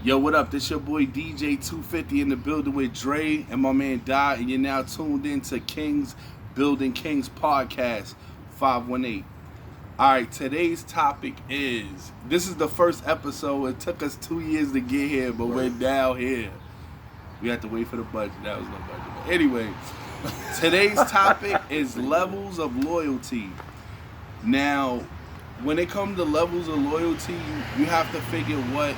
Yo, what up? This your boy DJ 250 in the building with Dre and my man Di, and you're now tuned in to Kings Building Kings Podcast 518. Alright, today's topic is, this is the first episode. It took us 2 years to get here, but we're now here. We had to wait for the budget. That was no budget. But anyway, today's topic is levels of loyalty. Now, when it comes to levels of loyalty, you have to figure what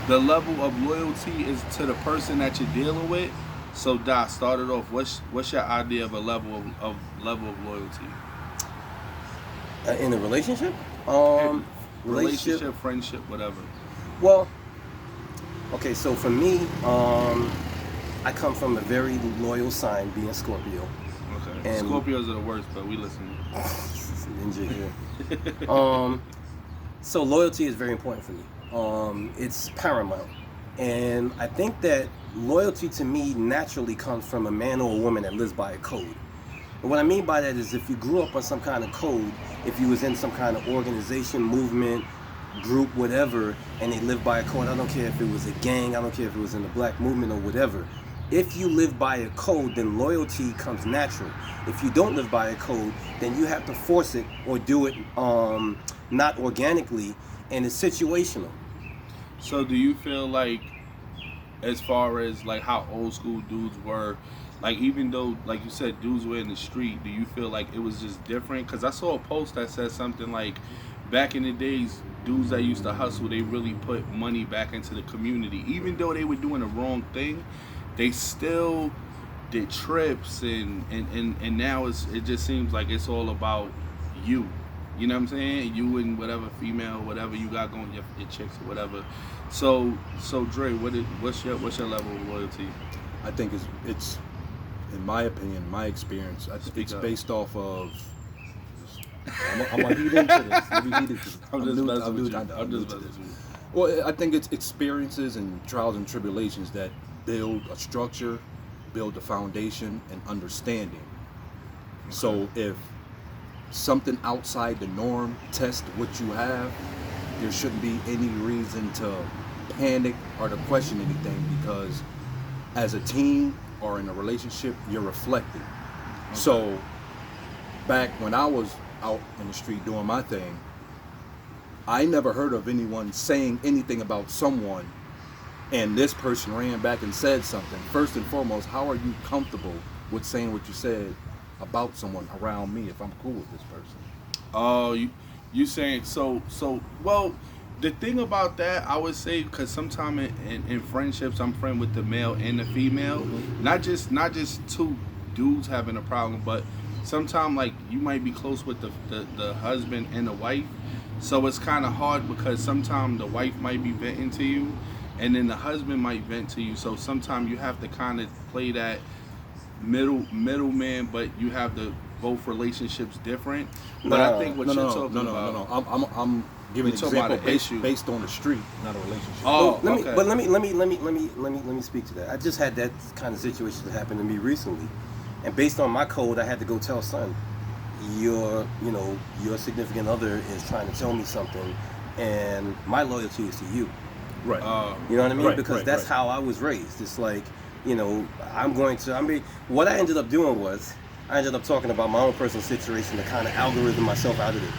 the level of loyalty is to the person that you're dealing with. So, Doc, start it off. What's your idea of a level of loyalty? In a relationship? Relationship, friendship, whatever. Well, okay, so for me, I come from a very loyal sign, being Scorpio. Okay. And Scorpios are the worst, but we listen. Ninja here. So loyalty is very important for me. It's paramount. And I think that loyalty to me naturally comes from a man or a woman that lives by a code. And what I mean by that is if you grew up on some kind of code, if you was in some kind of organization, movement, group, whatever, and they live by a code, I don't care if it was a gang, I don't care if it was in the black movement or whatever. If you live by a code, then loyalty comes natural. If you don't live by a code, then you have to force it or do it not organically, and it's situational. So do you feel like, as far as like how old school dudes were, like even though, like you said, dudes were in the street, do you feel like it was just different? Because I saw a post that said something like, back in the days, dudes that used to hustle, they really put money back into the community. Even though they were doing the wrong thing, they still did trips, and now it just seems like it's all about you. You know what I'm saying? You and whatever female, whatever you got going, your chicks or whatever. So Dre, what's your level of loyalty? I think it's in my opinion, my experience, it's based off of. I'm gonna heat into this. Let me heat into this. I'm just messing with you. Well, I think it's experiences and trials and tribulations that build a structure, build a foundation, and understanding. Okay. So if something outside the norm tests what you have, there shouldn't be any reason to panic or to question anything, because as a team or in a relationship, you're reflecting. Okay. So back when I was out in the street doing my thing, I never heard of anyone saying anything about someone and this person ran back and said something. First and foremost, how are you comfortable with saying what you said about someone around me if I'm cool with this person? Oh, you saying so well, the thing about that, I would say, because sometimes in friendships, I'm friend with the male and the female. Mm-hmm. Not just two dudes having a problem, but sometimes like you might be close with the husband and the wife. So it's kind of hard because sometimes the wife might be venting to you, and then the husband might vent to you. So sometimes you have to kind of play that middleman, but you have the both relationships different. But I think what you're talking about. I'm giving an example based on the street, not a relationship. Oh, let me speak to that. I just had that kind of situation that happened to me recently, and based on my code, I had to go tell son, your significant other is trying to tell me something, and my loyalty is to you. Right. You know what I mean? Because that's how I was raised. It's like, what I ended up doing was, I ended up talking about my own personal situation to kind of algorithm myself out of it.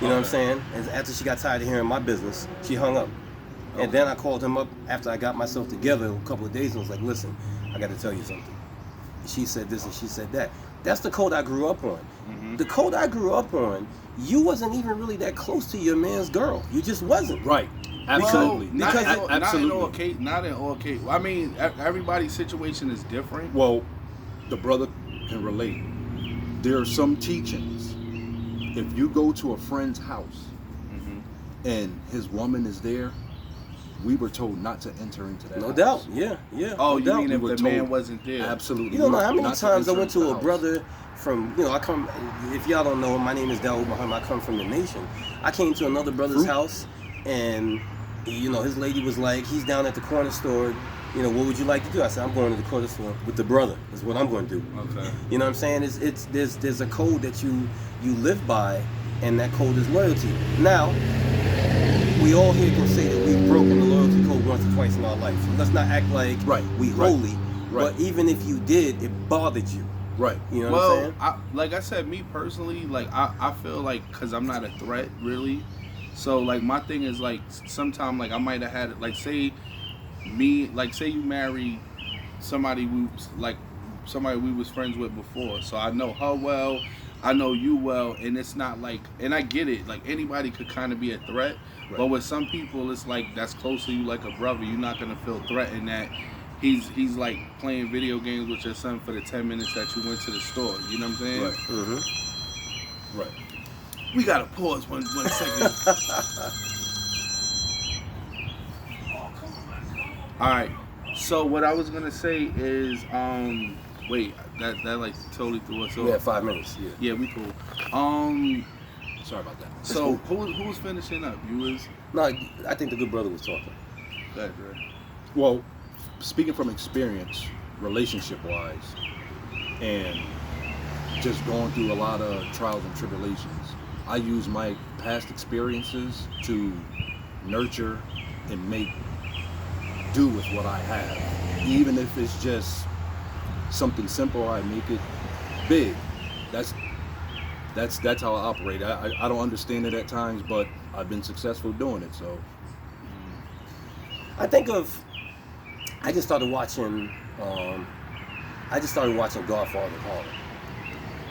You know what I'm saying? And after she got tired of hearing my business, she hung up. Okay. And then I called him up after I got myself together a couple of days and was like, listen, I got to tell you something. She said this and she said that. That's the code I grew up on. Mm-hmm. The code I grew up on, you wasn't even really that close to your man's girl. You just wasn't. Right. Absolutely. Not in all cases. I mean, everybody's situation is different. Well, the brother can relate. There are some teachings. If you go to a friend's house and his woman is there, we were told not to enter into that house. No doubt. Yeah. Oh, you mean if the man wasn't there? Absolutely. You don't know how many times I went to a brother from, I come, if y'all don't know, my name is Dawood Muhammad, I come from the nation. I came to another brother's house, and his lady was like, he's down at the corner store, what would you like to do? I said, I'm going to the corner store with the brother. That's what I'm going to do. Okay. You know what I'm saying? There's a code that you live by, and that code is loyalty. Now, we all here can say that we've broken the loyalty code once or twice in our life. So let's not act like we holy. Right. But even if you did, it bothered you. Right. You know what I'm saying? Like I said, me personally, like I feel like because I'm not a threat really. So like my thing is like sometimes like I might have had like say you marry somebody we was friends with before. So I know her well, I know you well, and it's not like, and I get it, like anybody could kind of be a threat, but with some people it's like that's close to you like a brother. You're not gonna feel threatened that he's like playing video games with your son for the 10 minutes that you went to the store. You know what I'm saying? Right. Mm-hmm. Right. We gotta pause one second. All right. So what I was gonna say is, wait, that like totally threw us off. We had 5 minutes. Yeah, we cool. Sorry about that. So who was finishing up? You was? No, I think the good brother was talking. Go ahead, Dre. Well, speaking from experience, relationship-wise, and just going through a lot of trials and tribulations, I use my past experiences to nurture and make do with what I have. Even if it's just something simple, I make it big. That's how I operate. I don't understand it at times, but I've been successful doing it. So I just started watching Godfather Harlem.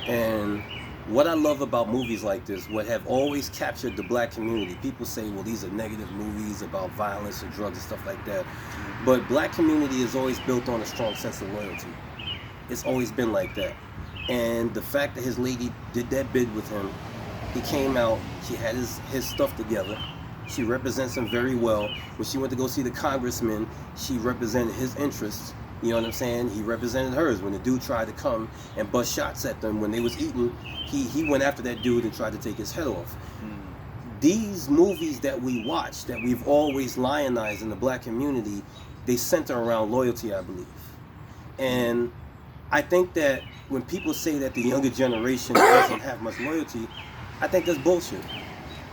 And what I love about movies like this, what have always captured the black community, people say, well, these are negative movies about violence or drugs and stuff like that. But black community is always built on a strong sense of loyalty. It's always been like that. And the fact that his lady did that bid with him, he came out, she had his stuff together. She represents him very well. When she went to go see the congressman, she represented his interests. You know what I'm saying? He represented hers. When the dude tried to come and bust shots at them when they was eating, he went after that dude and tried to take his head off. These movies that we watch, that we've always lionized in the black community, they center around loyalty, I believe. And I think that when people say that the younger generation doesn't have much loyalty, I think that's bullshit.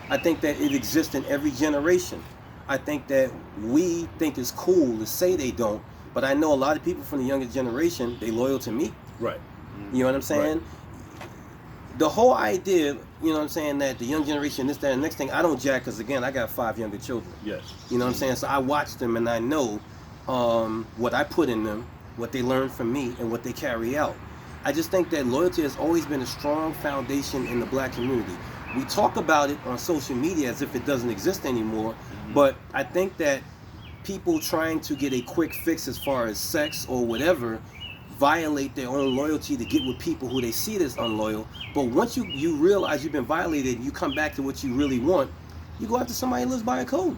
I think that it exists in every generation. I think that we think it's cool to say they don't, but I know a lot of people from the younger generation, they loyal to me. right. You know what I'm saying? Right. The whole idea, you know what I'm saying, that the young generation, this, that, and the next thing, I don't jack, because again, I got 5 younger children. Yes. You know what I'm saying? So I watch them and I know what I put in them, what they learn from me, and what they carry out. I just think that loyalty has always been a strong foundation in the black community. We talk about it on social media as if it doesn't exist anymore, but I think that people trying to get a quick fix as far as sex or whatever violate their own loyalty to get with people who they see as unloyal. But once you realize you've been violated and you come back to what you really want, you go after somebody who lives by a code.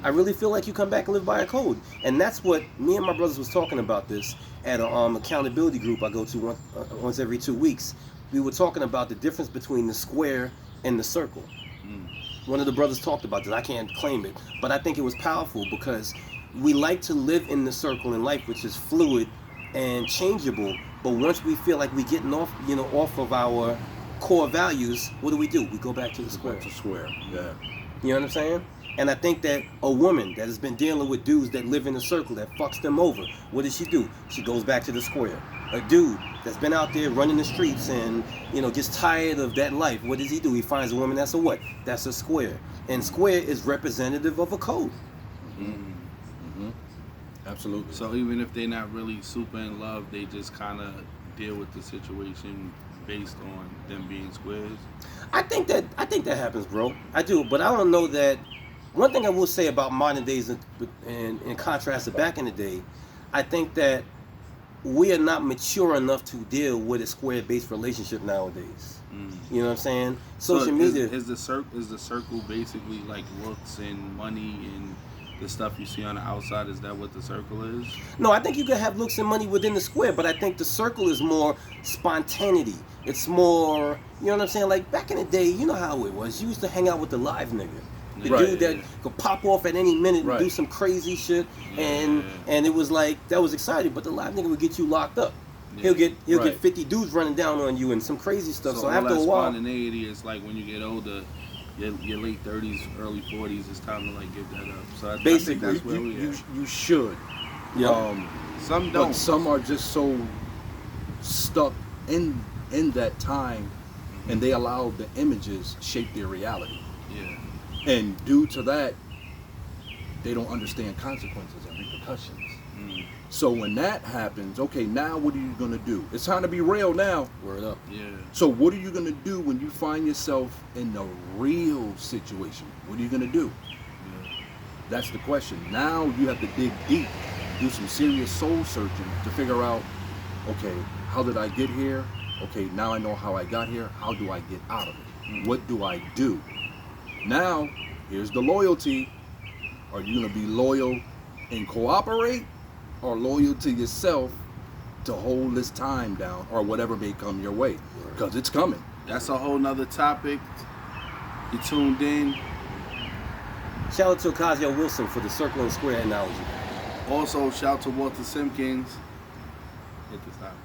I really feel like you come back and live by a code. And that's what me and my brothers was talking about this at an accountability group I go to once every 2 weeks. We were talking about the difference between the square and the circle. One of the brothers talked about this. I can't claim it, but I think it was powerful because we like to live in the circle in life, which is fluid and changeable. But once we feel like we're getting off of our core values, what do? We go back to the square. Back to square. Yeah. You know what I'm saying? And I think that a woman that has been dealing with dudes that live in a circle that fucks them over, what does she do? She goes back to the square. A dude that's been out there running the streets and, gets tired of that life, what does he do? He finds a woman that's a what? That's a square. And square is representative of a code. Absolutely. So even if they're not really super in love, they just kind of deal with the situation based on them being squares. I think that happens, bro. I do, but I don't know that. One thing I will say about modern days, in contrast to back in the day, I think that we are not mature enough to deal with a square-based relationship nowadays. You know what I'm saying? Social media is the circle basically like looks and money and the stuff you see on the outside. Is that what the circle is? No, I think you can have looks and money within the square, but I think the circle is more spontaneity. It's more, you know what I'm saying? Like back in the day, you know how it was. You used to hang out with the live nigga. The dude that could pop off at any minute and do some crazy shit, and it was like that was exciting. But the live nigga would get you locked up. He'll get 50 dudes running down on you and some crazy stuff. So after a while, spontaneity is like when you get older, your late 30s, early 40s, it's time to like give that up. So I think Basically, that's where we at. You should. Yeah. Some But don't. some are just so stuck in that time, and they allow the images shape their reality. Yeah. And due to that, they don't understand consequences and repercussions. Mm. So when that happens, okay, now what are you gonna do? It's time to be real now. Word up. Yeah. So what are you gonna do when you find yourself in a real situation? What are you gonna do? Yeah. That's the question. Now you have to dig deep, do some serious soul searching to figure out, okay, how did I get here? Okay, now I know how I got here. How do I get out of it? Mm. What do I do? Now, here's the loyalty. Are you gonna be loyal and cooperate, or loyal to yourself to hold this time down, or whatever may come your way? Because it's coming. That's a whole nother topic. You tuned in. Shout out to Ocasio Wilson for the circle and square analogy. Also, shout out to Walter Simpkins. Hit this time.